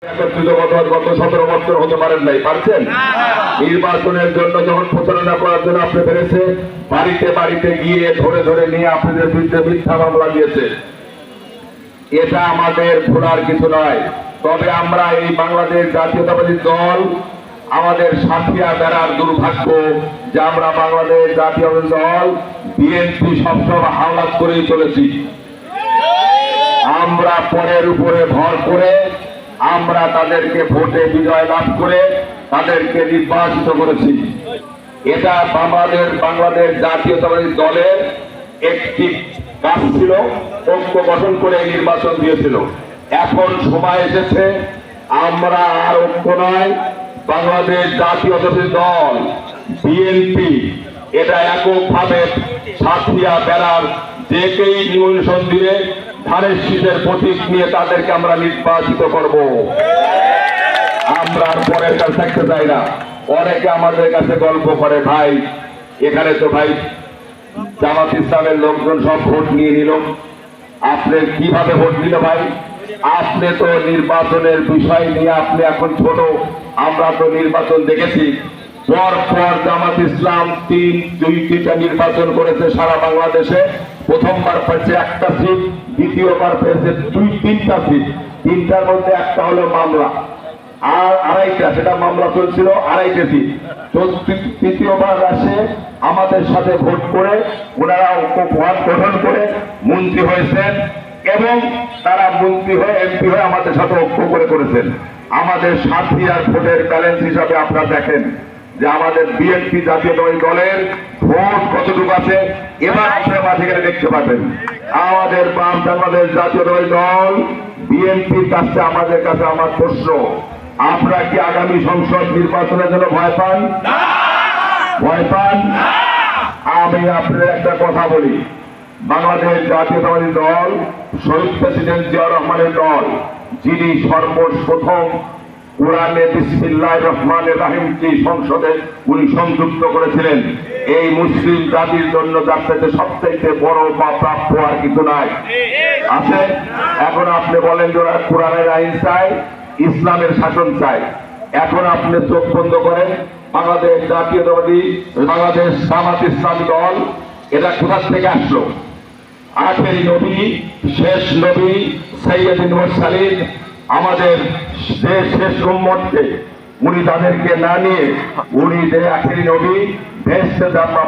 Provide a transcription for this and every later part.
একত্রিত গত 17 বছর হতে পারেন নাই, পারছেন? নির্বাচনের জন্য যখন প্রচারণা করার জন্য আপনি পেরেছে, বাড়িতে বাড়িতে গিয়ে ধরে ধরে নিয়ে আপনাদের বিরুদ্ধে মিথ্যা মামলা দিয়েছে। এটা আমাদের ভোলার কিছু নয়। তবে আমরা এই বাংলাদেশ জাতীয়তাবাদী দল, আমাদের সাথিয়া বেড়ার দুর্ভাগ্য যে আমরা বাংলাদেশ জাতীয়তাবাদী দল বিএনপি সবসময় হাওলাত করেই চলেছি। আমরা পরের উপরে ভর করে আমরা তাদেরকে ভোটে বিজয় লাভ করে তাদেরকে নির্বাচিত করেছি। এটা আমাদের বাংলাদেশ জাতীয়তাবাদী দলের একটি কাজ ছিল, ঐক্য গঠন করে নির্বাচন দিয়েছিল। এখন সময় এসেছে আমরা আর ঐক্য নয়, বাংলাদেশ জাতীয়তাবাদী দল বিএনপি এটা এককভাবে সাথিয়া বেড়ার যে কেই নিমন্ত্রণ দিয়ে ধানের শীতের প্রতীক নিয়ে তাদেরকে আমরা নির্বাচিত করব। আমরা পরের কাছে থাকতে চাই না। অনেকে আমাদের কাছে গল্প করে, ভাই এখানে তো ভাই জামাত ইসলামের লোকজন সব ভোট নিয়ে নিল, আপনি কিভাবে ভোট নিল? ভাই আপনি তো নির্বাচনের বিষয় নিয়ে আপনি এখন ছোট, আমরা তো নির্বাচন দেখেছি। পর পর জামাত ইসলাম দুইটা নির্বাচন করেছে সারা বাংলাদেশে। প্রথমবার পেয়েছে একটা সিট, দ্বিতীয়বার পেয়েছে তিনটা সিট। তিনটার মধ্যে একটা হলো মামলা, আর আড়াইটা, সেটা মামলা চলছিল, আড়াইটা সিট। তৃতীয়বার আসে আমাদের সাথে ভোট করে ওনারা ভোট গঠন করে মন্ত্রী হয়েছেন এবং তারা মন্ত্রী হয়ে এমপি হয়ে আমাদের সাথে ঐক্য করেছেন। আমাদের সাথিয়ার ভোটের ব্যালেন্স হিসাবে আপনারা দেখেন যে আমাদের বিএনপি জাতীয়তাবাদী দলের ভোট কতটুকু আছে, এবার আপনারা মাঠে গেলে দেখতে পাবেন। আমাদের বাংলাদেশ জাতীয়তাবাদী দল বিএনপির কাছে আমাদের কাছে আমার প্রশ্ন, আপনারা কি আগামী সংসদ নির্বাচনের জন্য ভয় পান? ভয় পান? আমি আপনাদের একটা কথা বলি, বাংলাদেশ জাতীয়তাবাদী দল শহীদ প্রেসিডেন্ট জিয়াউর রহমানের দল, যিনি সর্বপ্রথম কোরআনে বিসমিল্লাহির রহমানির রহিমকে সংসদে উনি সংযুক্ত করেছিলেন। এই মুসলিম জাতির জন্য যার থেকে সবচেয়ে বড় বা প্রাপ্য আর কিছু নাই আছে। এখন আপনি বলেন যে ওরা কোরআনের আইন চায়, ইসলামের শাসন চায়। এখন আপনি চোখ বন্ধ করেন, বাংলাদেশ জাতীয়তাবাদী বাংলাদেশ জামাত ইসলামী দল এটা কোথা থেকে আসলো? আখেরি নবী, শেষ নবী সাইয়্যিদুল মুরসালিন, আমাদের যে শেষ উম্মতকে উনি তাদেরকে না নিয়ে উনি যে আখেরি নবী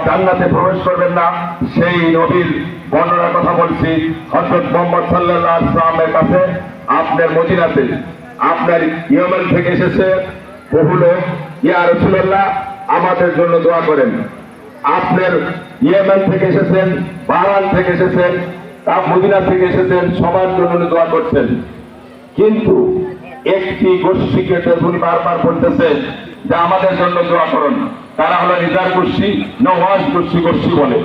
জান্নাতে প্রবেশ করবেন না, সেই নবীর বর্ণনার কথা বলছি। হযরত মুহাম্মদ সাল্লাল্লাহু আলাইহি ওয়াসাল্লামের কাছে আপনার মদিনাতে আপনার ইয়েমেন থেকে এসেছে বহু লোক, ইয়া রাসূলুল্লাহ আমাদের জন্য দোয়া করেন। আপনার ইয়েমেন থেকে এসেছেন, বাহরাইন থেকে এসেছেন, মদিনা থেকে এসেছেন, সবার জন্য দোয়া করছেন। কিন্তু একটি গোষ্ঠীকে উনি বারবার বলতেছেন যে আমাদের জন্য দোয়া করুন। তারা হলো রিজার গোষ্ঠী, নওয়াজ গোষ্ঠী বলে।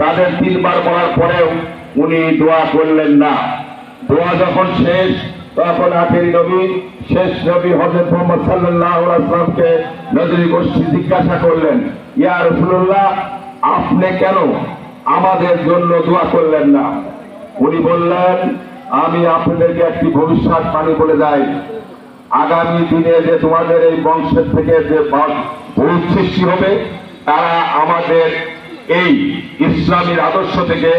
তাদের তিনবার বলার পরেও উনি দোয়া করলেন না। দোয়া যখন শেষ, তখন আখেরি নবী, শেষ নবী হযরত মুহাম্মদ সাল্লাল্লাহু আলাইহি ওয়াসাল্লামকে নজরী গোষ্ঠী জিজ্ঞাসা করলেন, ইয়া রাসূলুল্লাহ আপনি কেন আমাদের জন্য দোয়া করলেন না? উনি বললেন, আমি আপনাদেরকে একটি ভবিষ্যৎবাণী বলে যাই, আগামী দিনে যে তোমাদের এই বংশের থেকে যে ভূত সৃষ্টি হবে, তারা আমাদের এই ইসলামের আদর্শ থেকে,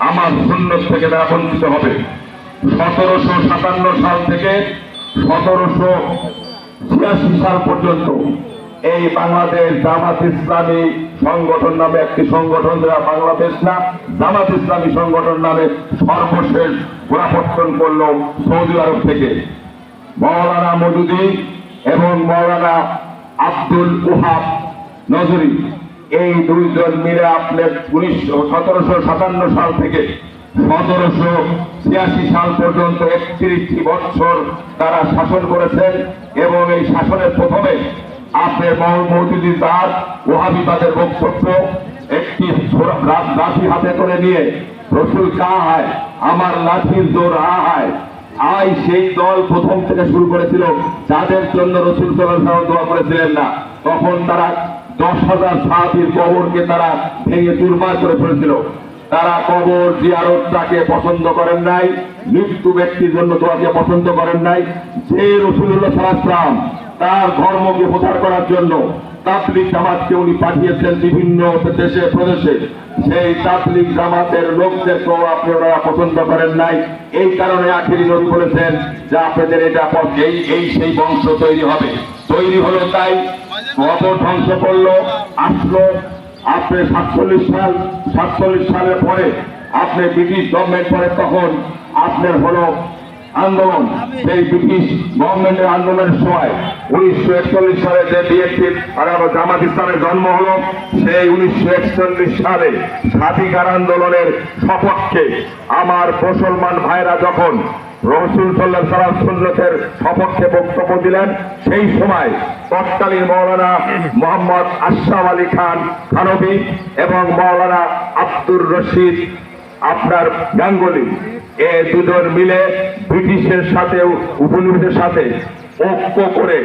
আমার সুন্নত থেকে তারা বঞ্চিত হবে। 1757 সাল থেকে 1786 সাল পর্যন্ত এই বাংলাদেশ জামাত ইসলামী সংগঠন নামে একটি সংগঠন, যারা বাংলাদেশ না জামাত ইসলামী সংগঠন নামে সর্বশেষ গোড়াপত্তন করল সৌদি আরব থেকে। মাওলানা মওদুদী এবং মাওলানা আব্দুল ওহাব নজরী, এই দুইজন মিলে আপনার 1757 সাল থেকে 1786 সাল পর্যন্ত 31টি বছর তারা শাসন করেছেন। এবং এই শাসনের প্রথমে আপনার মওদুদী জাত ওহাবিবাদের বক্তব্য, একটি লাঠি হাতে করে নিয়ে রসুল কাহা হয় আমার লাঠির জোর আহায় আয়, সেই দল প্রথম থেকে শুরু করেছিল, যাদের জন্য রসুল সাল্লাল্লাহু আলাইহি ওয়াসাল্লাম দোয়া করেছিলেন না। তখন তারা 10,000 সাহাবীর কবরকে তারা ভেঙে চুরমার করে ফেলেছিল। তারা কবর জিয়ারতটাকে পছন্দ করেন নাই, মৃত্যু ব্যক্তির জন্য দোয়াকে পছন্দ করেন নাই। যে রাসূলুল্লাহ সাল্লাল্লাহু আলাইহি ওয়াসাল্লাম তার ধর্মকে প্রচার করার জন্য তাবলীগ জামাতকে উনি পাঠিয়েছেন বিভিন্ন দেশে প্রদেশে, সেই তাবলীগ জামাতের লোকদেরকেও আপনি ওনারা পছন্দ করেন নাই। এই কারণে আখেরি নবী বলেছেন যে আপনাদের এটা এই সেই বংশ তৈরি হবে, তৈরি হলো। তাই কবর ধ্বংস করলো, আসলো আপনি 47 সালের পরে আপনি ব্রিটিশ গভর্নমেন্ট পরে, তখন আপনার হলো আন্দোলন। সেই ব্রিটিশ গভর্নমেন্টের আন্দোলনের সময় 1941 সালে যে বিএনপির জামাত ইসলামের জন্ম হলো, সেই 1941 সালে স্বাধিকার আন্দোলনের সপক্ষে আমার মুসলমান ভাইরা যখন রাসূল সাল্লাল্লাহু আলাইহি ওয়াসাল্লাম সুন্নতের সপক্ষে বক্তব্য দিলেন, সেই সময় তৎকালীন মাওলানা মোহাম্মদ আশরাফ আলী খান থানভী এবং মাওলানা আব্দুর রশিদ আপনার গাঙ্গুলি, এ দুজন মিলে ব্রিটিশের সাথে উপনিবেশের সাথে ঐক্য করে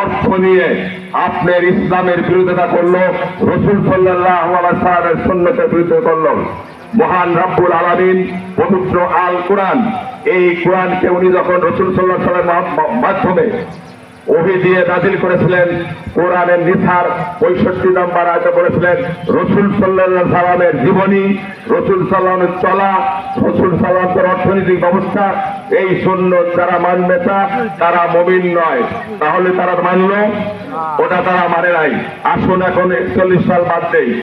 অর্থ নিয়ে আপনার ইসলামের বিরোধিতা করলো, রাসূল সাল্লাল্লাহু আলাইহি ওয়াসাল্লামের সুন্নতের বিরোধিতা করলো। মহান রব্বুল আলামিন পবিত্র আল কোরআন, এই কোরআনকে উনি যখন রাসূল সাল্লাল্লাহু আলাইহি ওয়াসাল্লামের মাধ্যমে ওহী দিয়ে নাযিল করেছিলেন, কোরআনের নিসার 65 নম্বর আয়াতে বলেছিলেন রাসূল সাল্লাল্লাহু আলাইহি ওয়াসাল্লামের জীবনী, রাসূল সাল্লাল্লাহু আলাইহি ওয়াসাল্লামের চলা, রাসূল সাল্লাল্লাহু আলাইহি ওয়াসাল্লামের অর্থনৈতিক ব্যবস্থা, এই সুন্নাত যারা মানবে না তারা মুমিন নয়। তাহলে তারা মানলো, ওটা তারা মানে নাই। আসুন এখন 41 সাল বাদ দেই।